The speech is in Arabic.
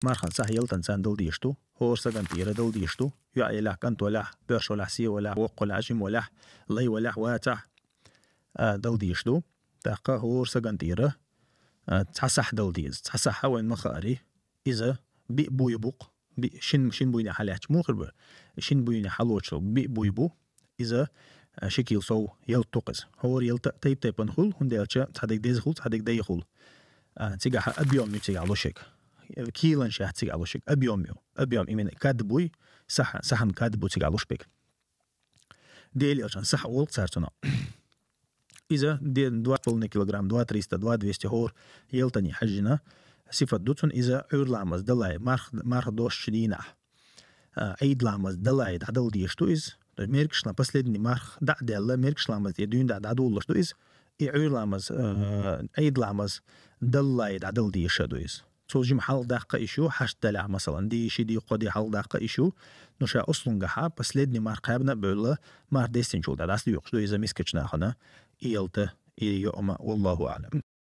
مارخان صح يلتن سان دل ديشتو هور سجن تيرا دل ديشتو يا إله كنت ولا برش ولا سي ولا وق ولا عجم ولا لي ولا واتح دل ديشتو تاقا هور سجن تيرا تصح دل ديز تصح وين مخاري إذا بي بوي بوق بي شن بوينا حالات مو خرب شن بوينا حلوتشو بي بوي بو إذا شكل صو يلتقز هور تيب نخول هنديلشا تصدق ديز خول تصدق دي خول تيجا أبيوم تيجا لوشك كيلان شاه تيجا لوشك أبيوم إيمن كادبوي صحن كادبو تيجا لوشبك ديلي عشان صح أول صارتنا إذا دي 2 كيلوغرام 2 300 2 200 هور يلتني حجنا صفة دوتون إذا عور لامز دلاي مارخ دوش شدينا عيد لامز دلاي دعدل ديشتو إز ميركش لا последний марх да дела миркш ламаз едүн да дадул што из и уй ламаз عيد لامز دلاي دعدل ديشتو إز توجم حال دقة إيشو حشت دلع مثلا دي شي دي قدي حال دقة إيشو نوشا أصلن جحا последний марх قابنا بقول مار ديستين شو دا داس ديوق شو إذا مسكتش ناخنا إيلته إيوما والله أعلم.